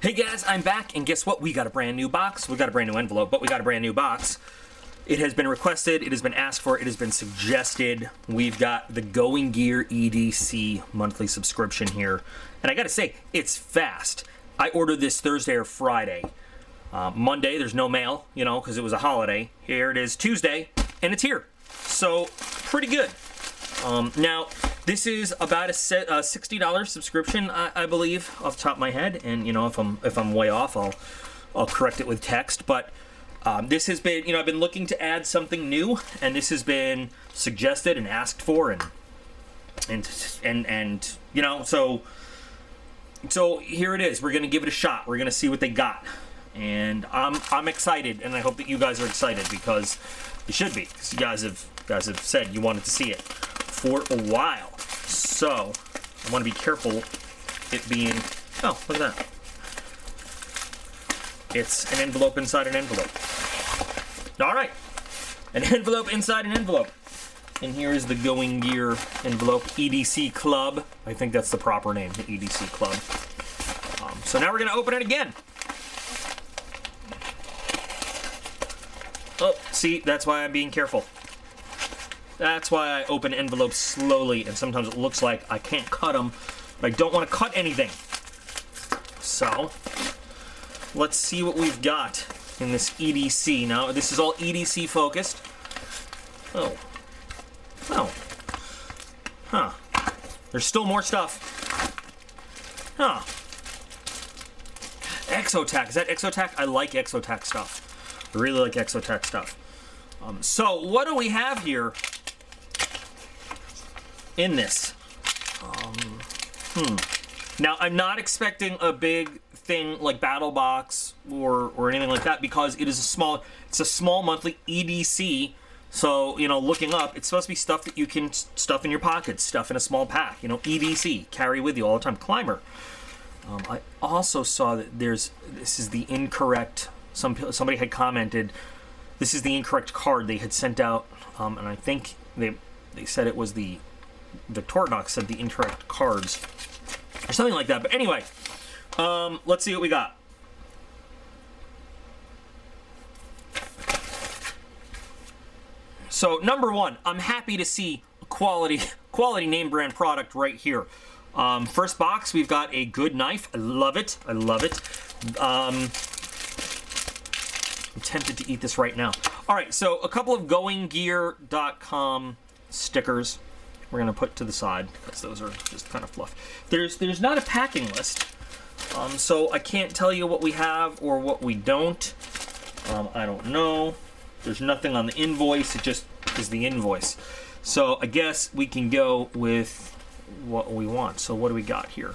Hey guys, I'm back, and guess what? We got a brand new box. We got a brand new envelope, but we got a brand new box. It has been requested, it has been asked for, it has been suggested. We've got the Going Gear EDC monthly subscription here. And I gotta say, it's fast. I ordered this Thursday or Friday. Monday, there's no mail, you know, because it was a holiday. Here it is Tuesday, and it's here. So, pretty good. Now, this is about a $60 subscription, I believe, off the top of my head. And you know, if I'm way off, I'll correct it with text. But this has been, you know, I've been looking to add something new, and this has been suggested and asked for, and you know, so here it is. We're gonna give it a shot. We're gonna see what they got, and I'm excited, and I hope that you guys are excited because you should be, because you guys have said you wanted to see it for a while. So I want to be careful it being, oh, look at that. It's an envelope inside an envelope. All right, an envelope inside an envelope. And here is the Going Gear envelope, EDC Club. I think that's the proper name, the EDC Club. So now we're gonna open it again. Oh, see, that's why I'm being careful. That's why I open envelopes slowly, and sometimes it looks like I can't cut them, but I don't want to cut anything. So, let's see what we've got in this EDC. Now, this is all EDC focused. Oh. Oh. Huh. There's still more stuff. Huh. Exotac. Is that Exotac? I like Exotac stuff. I really like Exotac stuff. So, what do we have here in this? Now, I'm not expecting a big thing like Battle Box or anything like that, because it is it's a small monthly EDC. So, you know, looking up, it's supposed to be stuff that you can stuff in your pockets, stuff in a small pack. You know, EDC, carry with you all the time. Climber. I also saw that this is the incorrect. Somebody had commented, this is the incorrect card they had sent out, and I think they said it was the Victorinox said the incorrect cards or something like that. But anyway, let's see what we got. So number one, I'm happy to see a quality name brand product right here. First box, we've got a good knife. I love it. I love it. I'm tempted to eat this right now. All right, so a couple of GoingGear.com stickers we're gonna put to the side because those are just kind of fluff. There's not a packing list, so I can't tell you what we have or what we don't. I don't know. There's nothing on the invoice. It just is the invoice. So I guess we can go with what we want. So what do we got here?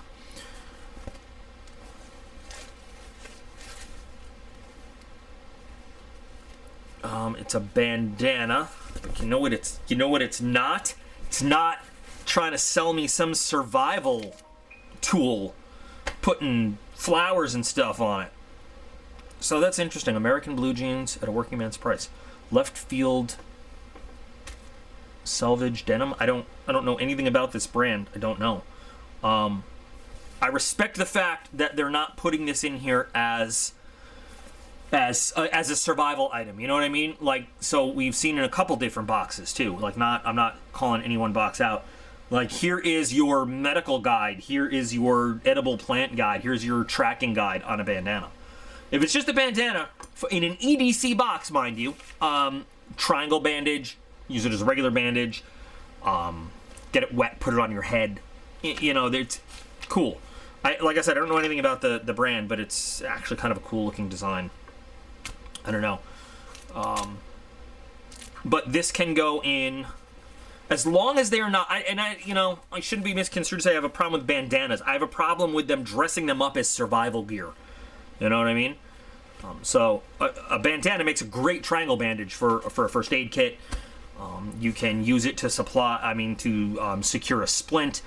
It's a bandana. But you know what it's not? It's not trying to sell me some survival tool putting flowers and stuff on it. So that's interesting. American blue jeans at a working man's price. Left field salvage denim. I don't know anything about this brand. I don't know. I respect the fact that they're not putting this in here as a survival item. You know what I mean? Like, so we've seen in a couple different boxes too. Like, I'm not calling any one box out. Like, here is your medical guide. Here is your edible plant guide. Here's your tracking guide on a bandana. If it's just a bandana, in an EDC box, mind you, triangle bandage, use it as a regular bandage, get it wet, put it on your head. You know, it's cool. Like I said, I don't know anything about the brand, but it's actually kind of a cool looking design. I don't know. But this can go in, as long as they are not, you know, I shouldn't be misconstrued to say I have a problem with bandanas. I have a problem with them dressing them up as survival gear. You know what I mean? So a bandana makes a great triangle bandage for a first aid kit. You can use it to secure a splint.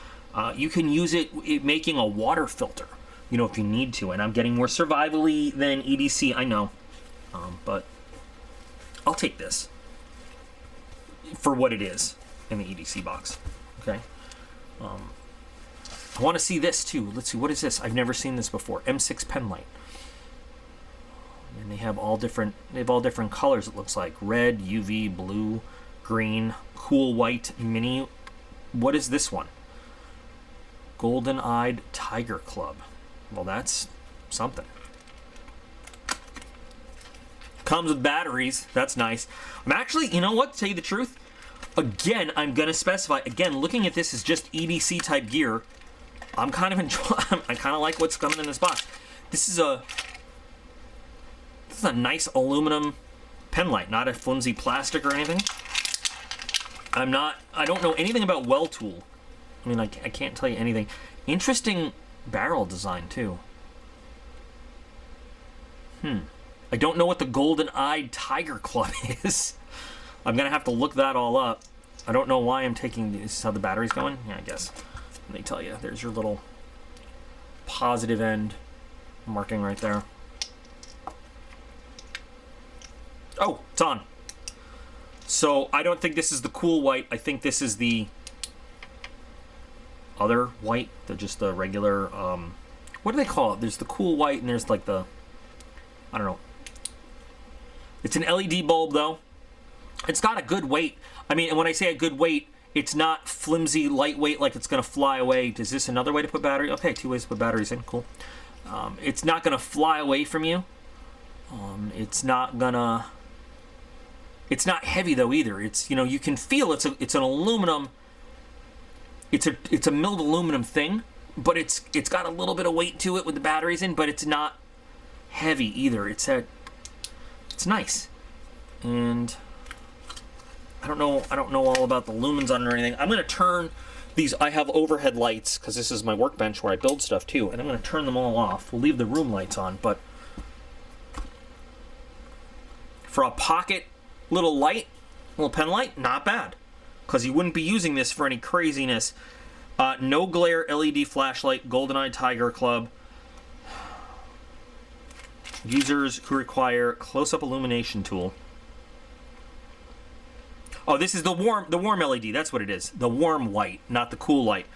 You can use it making a water filter, you know, if you need to. And I'm getting more survival-y than EDC, I know. But I'll take this for what it is in the EDC box. Okay. I want to see this too. Let's see, what is this? I've never seen this before. M6 penlight. And they have all different colors, it looks like. Red, UV, blue, green, cool white, mini. What is this one? Golden-eyed Tiger Club. Well, that's something. Comes with batteries. That's nice. I'm actually, you know what, to tell you the truth, again, I'm going to specify, again, looking at this as just EDC type gear, I'm kind of enjoying, I kind of like what's coming in this box. This is a nice aluminum pen light, not a flimsy plastic or anything. I don't know anything about well tool. I mean, I can't tell you anything. Interesting barrel design too. I don't know what the golden-eyed Tiger Club is. I'm gonna have to look that all up. I don't know why I'm taking. This is how the battery's going. Yeah, I guess. Let me tell you. There's your little positive end marking right there. Oh, it's on. So I don't think this is the cool white. I think this is the other white. Just the regular. What do they call it? There's the cool white and there's like the. I don't know. It's an LED bulb though. It's got a good weight. I mean, and when I say a good weight, it's not flimsy, lightweight, like it's gonna fly away. Is this another way to put battery? Okay, 2 ways to put batteries in. Cool. It's not gonna fly away from you. It's not heavy though either. It's, you know, you can feel it's an aluminum. It's a milled aluminum thing, but it's got a little bit of weight to it with the batteries in, but it's not heavy either. It's nice. And I don't know all about the lumens on it or anything. I'm going to turn these. I have overhead lights because this is my workbench where I build stuff too, and I'm going to turn them all off. We'll leave the room lights on, but for a pocket little light, little pen light, not bad, because you wouldn't be using this for any craziness. No glare LED flashlight, GoldenEye Tiger Club. Users who require close-up illumination tool. Oh, this is the warm LED. That's what it is. The warm white, not the cool light.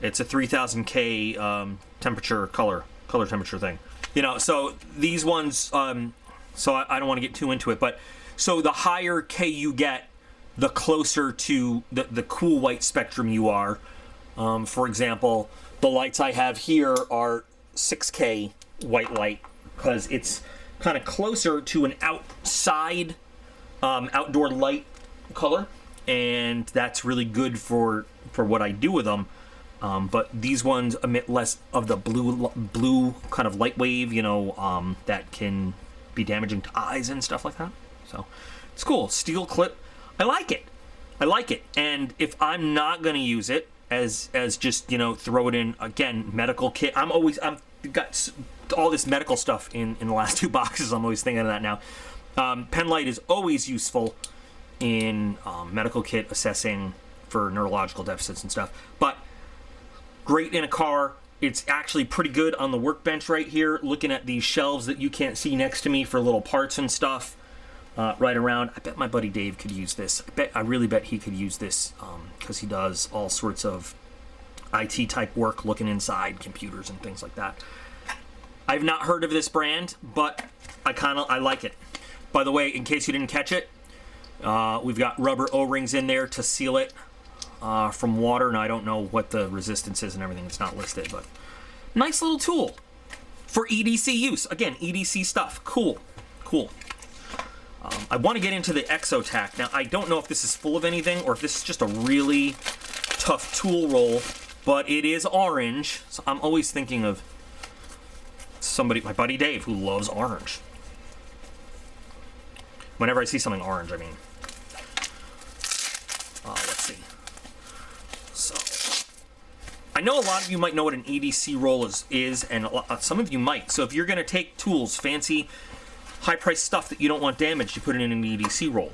It's a 3000K temperature color temperature thing. You know, so these ones. So I don't want to get too into it, but so the higher K you get, the closer to the cool white spectrum you are. For example, the lights I have here are 6K white light because it's kind of closer to an outside outdoor light color, and that's really good for what I do with them. But these ones emit less of the blue kind of light wave, you know, that can be damaging to eyes and stuff like that. So it's cool. Steel clip. I like it. And if I'm not going to use it as just, you know, throw it in, again, medical kit. I've got all this medical stuff in the last 2 boxes. I'm always thinking of that now. Pen light is always useful in medical kit assessing for neurological deficits and stuff. But great in a car. It's actually pretty good on the workbench right here, looking at these shelves that you can't see next to me for little parts and stuff right around. I bet my buddy Dave could use this. I really bet he could use this because he does all sorts of IT type work looking inside computers and things like that. I've not heard of this brand, but I like it. By the way, in case you didn't catch it, we've got rubber O-rings in there to seal it from water. Now, I don't know what the resistance is and everything. It's not listed, but nice little tool for EDC use. Again, EDC stuff. Cool. I want to get into the Exotac. Now, I don't know if this is full of anything or if this is just a really tough tool roll, but it is orange. So I'm always thinking of somebody, my buddy Dave, who loves orange. Whenever I see something orange, I mean. Let's see. So, I know a lot of you might know what an EDC roll is, and some of you might. So if you're going to take tools, fancy, high-priced stuff that you don't want damaged, you put it in an EDC roll.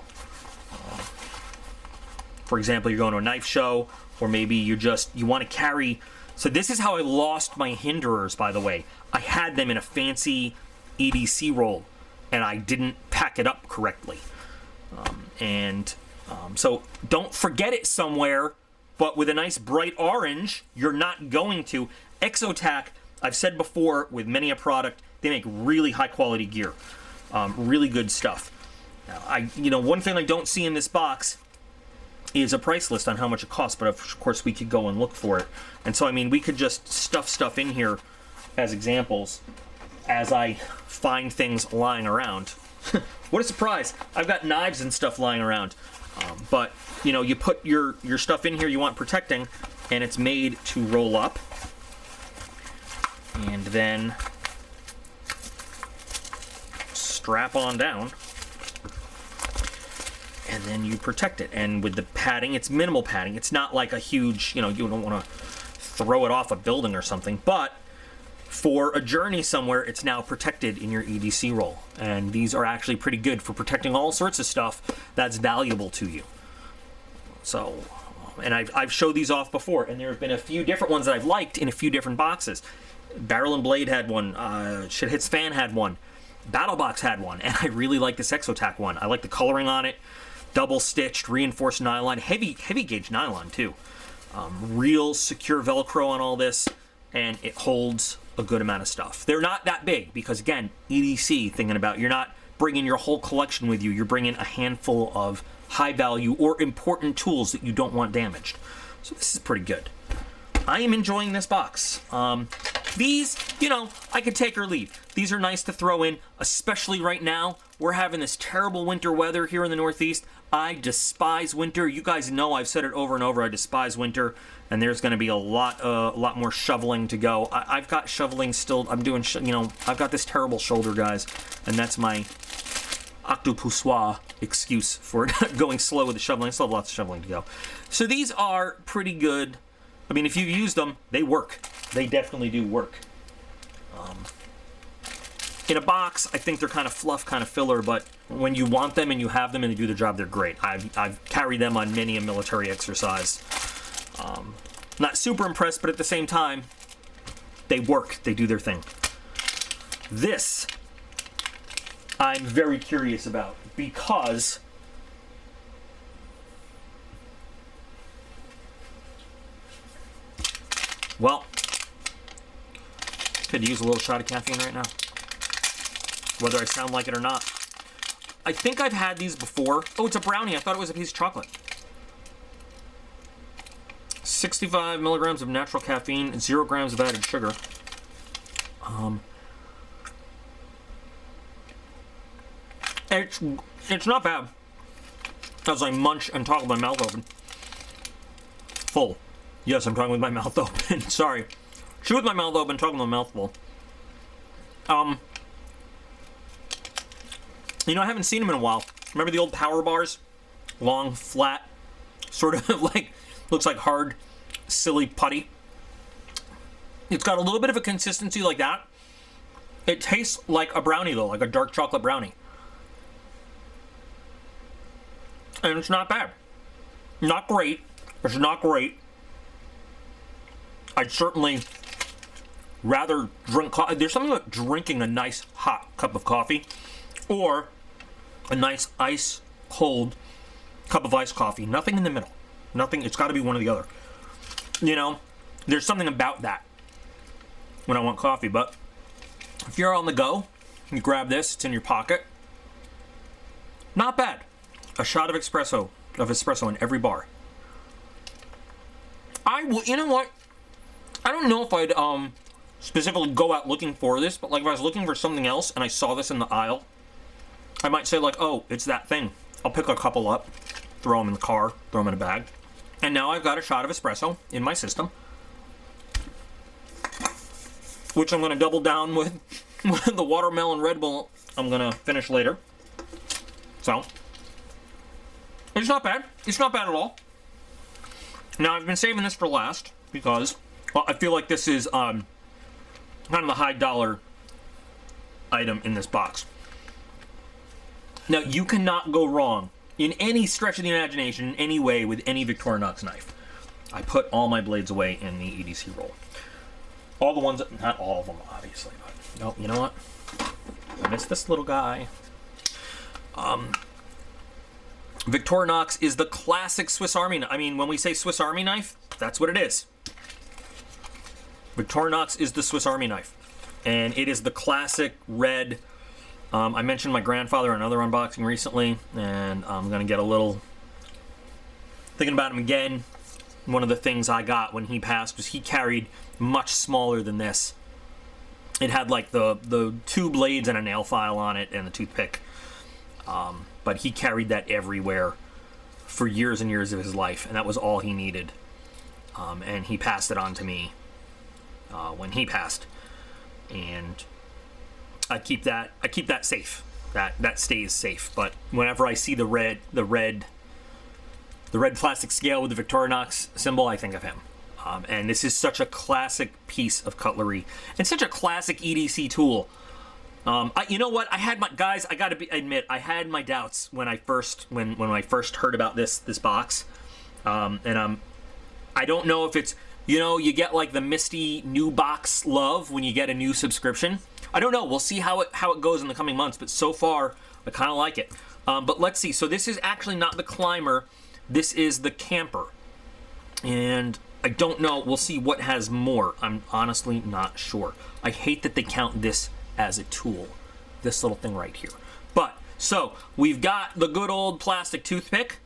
For example, you're going to a knife show, or maybe you want to carry. So this is how I lost my hinderers, by the way. I had them in a fancy EDC roll, and I didn't pack it up correctly. So don't forget it somewhere but with a nice bright orange, you're not going to. Exotac, I've said before, with many a product, they make really high quality gear. Really good stuff. Now, one thing I don't see in this box is a price list on how much it costs, but of course we could go and look for it. And so, I mean, we could just stuff stuff in here as examples as I find things lying around. What a surprise! I've got knives and stuff lying around. But, you put your stuff in here you want protecting, and it's made to roll up. And then strap on down. And then you protect it. And with the padding, it's minimal padding. It's not like a huge, you don't want to throw it off a building or something. But for a journey somewhere, it's now protected in your EDC roll. And these are actually pretty good for protecting all sorts of stuff that's valuable to you. So, and I've showed these off before, and there have been a few different ones that I've liked in a few different boxes. Barrel and Blade had one. Shit Hits Fan had one. BattleBox had one, and I really like this Exotac one. I like the coloring on it. Double stitched, reinforced nylon, heavy gauge nylon too. Real secure Velcro on all this, and it holds a good amount of stuff. They're not that big because, again, EDC, thinking about, you're not bringing your whole collection with you. You're bringing a handful of high value or important tools that you don't want damaged. So this is pretty good. I am enjoying this box. These, I could take or leave. These are nice to throw in, especially right now. We're having this terrible winter weather here in the Northeast. I despise winter. You guys know I've said it over and over. I despise winter, and there's going to be a lot more shoveling to go. I've got shoveling still. I'm doing, I've got this terrible shoulder, guys, and that's my octopoussoir excuse for going slow with the shoveling. I still have lots of shoveling to go. So these are pretty good. I mean, if you've used them, they work. They definitely do work. In a box, I think they're kind of fluff, kind of filler, but when you want them and you have them and they do the job, they're great. I've carried them on many a military exercise. Not super impressed, but at the same time, they work. They do their thing. This, I'm very curious about because well, could use a little shot of caffeine right now. Whether I sound like it or not. I think I've had these before. Oh, it's a brownie. I thought it was a piece of chocolate. 65 milligrams of natural caffeine, 0 grams of added sugar. It's not bad. As I munch and talk with my mouth open. Full. Yes, I'm talking with my mouth open. Sorry. Chew with my mouth open, talking with my mouth full. I haven't seen them in a while. Remember the old power bars? Long, flat, sort of like, looks like hard, silly putty. It's got a little bit of a consistency like that. It tastes like a brownie, though, like a dark chocolate brownie. And it's not bad. Not great. It's not great. I'd certainly rather drink coffee. There's something about drinking a nice hot cup of coffee or a nice ice cold cup of iced coffee. Nothing in the middle. Nothing. It's got to be one or the other. There's something about that when I want coffee. But if you're on the go, you grab this. It's in your pocket. Not bad. A shot of espresso in every bar. You know what? I don't know if I'd specifically go out looking for this, but like if I was looking for something else and I saw this in the aisle, I might say like, oh, it's that thing. I'll pick a couple up, throw them in the car, throw them in a bag. And now I've got a shot of espresso in my system, which I'm going to double down with the watermelon Red Bull I'm going to finish later. So, it's not bad. It's not bad at all. Now, I've been saving this for last because, well, I feel like this is kind of the high dollar item in this box. Now, you cannot go wrong in any stretch of the imagination, in any way, with any Victorinox knife. I put all my blades away in the EDC roll. All the ones, not all of them, obviously, but no, you know what? I missed this little guy. Victorinox is the classic Swiss Army. I mean, when we say Swiss Army knife, that's what it is. Victorinox is the Swiss Army knife, and it is the classic red. I mentioned my grandfather in another unboxing recently, and I'm gonna get a little thinking about him again. One of the things I got when he passed was he carried much smaller than this. It had like the 2 blades and a nail file on it and a toothpick. But he carried that everywhere for years and years of his life, and that was all he needed. And he passed it on to me when he passed, and I keep that safe. That stays safe. But whenever I see the red plastic scale with the Victorinox symbol, I think of him. And this is such a classic piece of cutlery and such a classic EDC tool. You know what? I had my guys. I gotta admit, I had my doubts when I first heard about this box, and I don't know if it's, you know, you get like the Misty new box love when you get a new subscription. I don't know. We'll see how it goes in the coming months. But so far, I kind of like it. But let's see. So this is actually not the Climber. This is the Camper, and I don't know. We'll see what has more. I'm honestly not sure. I hate that they count this as a tool, this little thing right here. But so we've got the good old plastic toothpick.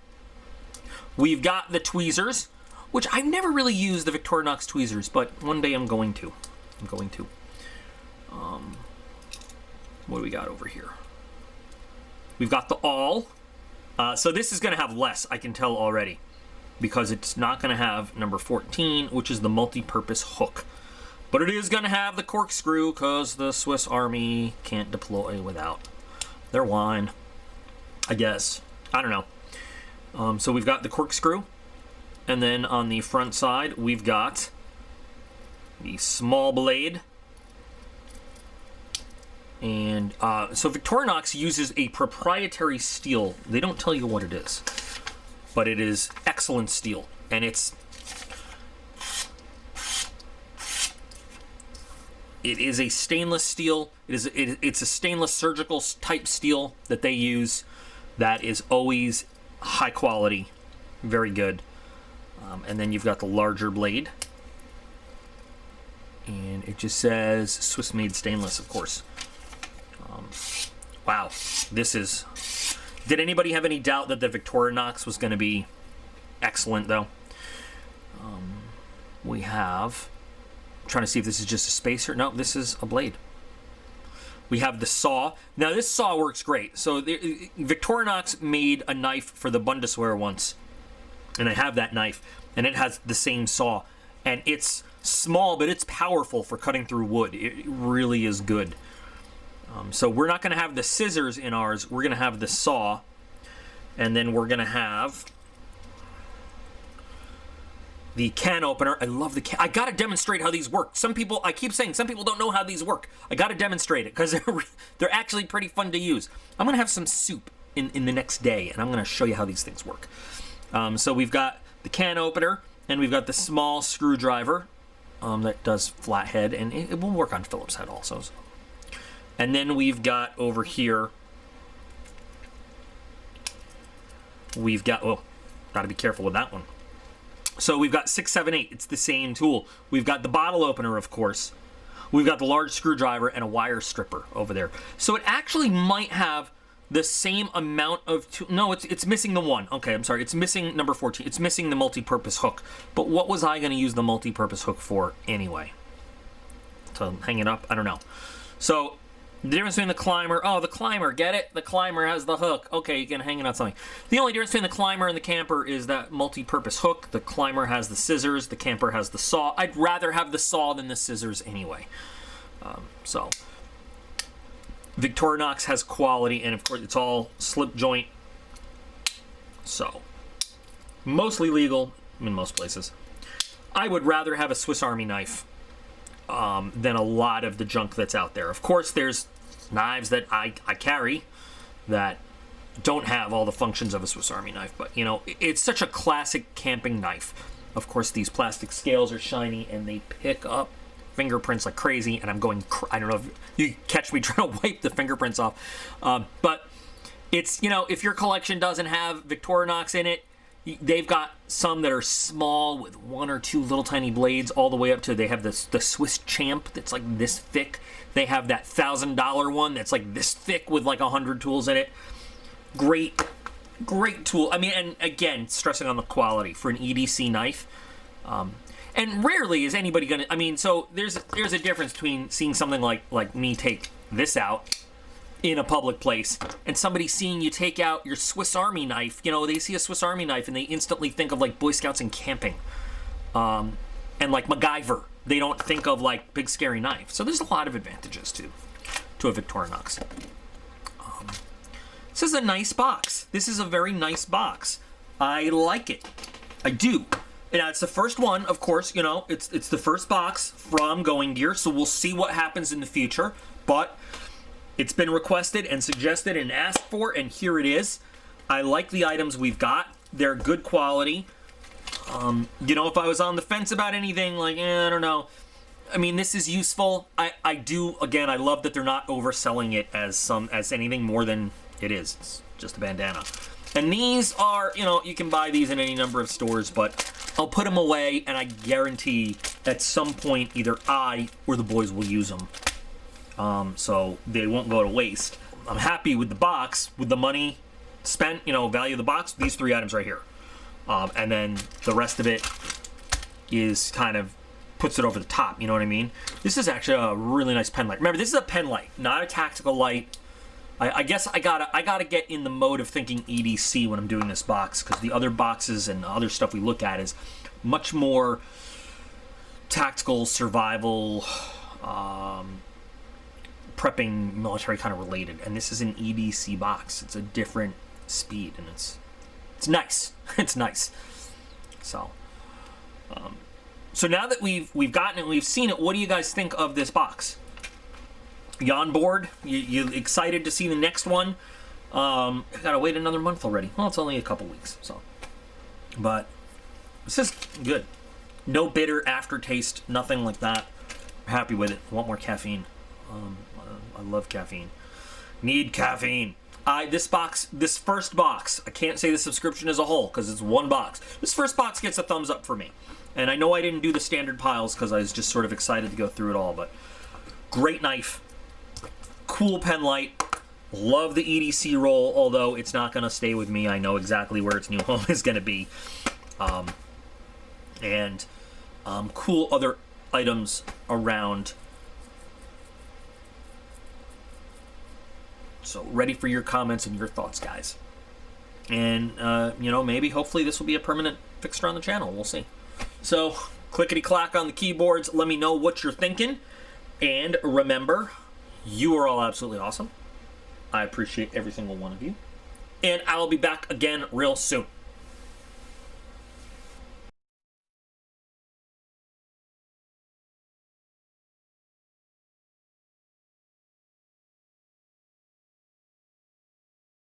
We've got the tweezers, which I've never really used the Victorinox tweezers, but one day I'm going to. What do we got over here? We've got the awl. So this is going to have less, I can tell already, because it's not going to have number 14, which is the multi-purpose hook. But it is going to have the corkscrew, because the Swiss Army can't deploy without their wine, I guess. I don't know. So we've got the corkscrew, and then on the front side, we've got the small blade. And so Victorinox uses a proprietary steel. They don't tell you what it is, but it is excellent steel, and it is a stainless steel. It's a stainless surgical type steel that they use. That is always high quality, very good. And then you've got the larger blade, and it just says Swiss made stainless, of course. Wow, this is... Did anybody have any doubt that the Victorinox was going to be excellent, though? We have... I'm trying to see if this is just a spacer. No, this is a blade. We have the saw. Now, this saw works great. So, Victorinox made a knife for the Bundeswehr once, and I have that knife, and it has the same saw. And it's small, but it's powerful for cutting through wood. It really is good. So we're not going to have the scissors in ours. We're going to have the saw, and then we're going to have the can opener. I love the can. I got to demonstrate how these work. I keep saying some people don't know how these work. I got to demonstrate it because they're actually pretty fun to use. I'm going to have some soup in the next day, and I'm going to show you how these things work. So we've got the can opener, and we've got the small screwdriver that does flathead, and it will work on Phillips head also. And then we've got over here, we've got, oh, got to be careful with that one. So we've got 6, 7, 8. It's the same tool. We've got the bottle opener, of course. We've got the large screwdriver and a wire stripper over there. So it actually might have the same amount of no, it's missing the one. Okay, I'm sorry. It's missing number 14. It's missing the multi-purpose hook. But what was I going to use the multi-purpose hook for anyway? To hang it up? I don't know. So the difference between the Climber, the Climber, get it? The Climber has the hook. Okay, you can hang it on something. The only difference between the Climber and the Camper is that multi-purpose hook. The Climber has the scissors, the Camper has the saw. I'd rather have the saw than the scissors anyway. So Victorinox has quality, and of course it's all slip joint. So mostly legal in most places. I would rather have a Swiss Army knife than a lot of the junk that's out there. Of course, there's knives that I carry that don't have all the functions of a Swiss Army knife, but you know, it's such a classic camping knife. Of course, these plastic scales are shiny and they pick up fingerprints like crazy, and I'm going, I don't know if you catch me trying to wipe the fingerprints off, but It's, you know, if your collection doesn't have Victorinox in it, they've got some that are small with 1 or 2 little tiny blades, all the way up to, they have this, the Swiss Champ that's like this thick. They have that $1,000 one that's like this thick with like 100 tools in it. Great tool. I mean, and again, stressing on the quality for an EDC knife. And rarely is anybody gonna, I mean, so there's a difference between seeing something like me take this out in a public place and somebody seeing you take out your Swiss Army knife. You know, they see a Swiss Army knife and they instantly think of like Boy Scouts and camping, and like MacGyver. They don't think of like big scary knife. So there's a lot of advantages to a Victorinox. This is a nice box. This is a very nice box. I like it. I do. Now, it's the first one, of course, you know, it's the first box from Going Gear, so we'll see what happens in the future, but it's been requested and suggested and asked for, and here it is. I like the items we've got. They're good quality. You know, if I was on the fence about anything, like, I don't know. I mean, this is useful. I do, again, I love that they're not overselling it as anything more than it is. It's just a bandana. And these are, you know, you can buy these in any number of stores, but I'll put them away, and I guarantee at some point either I or the boys will use them. So they won't go to waste. I'm happy with the box, with the money spent, you know, value of the box, these 3 items right here. And then the rest of it is kind of puts it over the top, you know what I mean? This is actually a really nice pen light. Remember, this is a pen light, not a tactical light. I guess I gotta get in the mode of thinking EDC when I'm doing this box, because the other boxes and other stuff we look at is much more tactical, survival, prepping, military kind of related. And this is an EDC box. It's a different speed, and it's nice. It's nice. So, so now that we've gotten it, we've seen it. What do you guys think of this box? You on board? You excited to see the next one? I gotta wait another month already. Well, it's only a couple weeks, so. But this is good. No bitter aftertaste, nothing like that. Happy with it. Want more caffeine? I love caffeine. Need caffeine. This first box, I can't say the subscription as a whole because it's one box. This first box gets a thumbs up for me. And I know I didn't do the standard piles because I was just sort of excited to go through it all, but great knife. Cool pen light. Love the EDC roll, although it's not going to stay with me. I know exactly where its new home is going to be. Cool other items around. So ready for your comments and your thoughts, guys. And, you know, maybe, hopefully this will be a permanent fixture on the channel. We'll see. So, clickety-clack on the keyboards. Let me know what you're thinking. And remember, you are all absolutely awesome. I appreciate every single one of you. And I'll be back again real soon.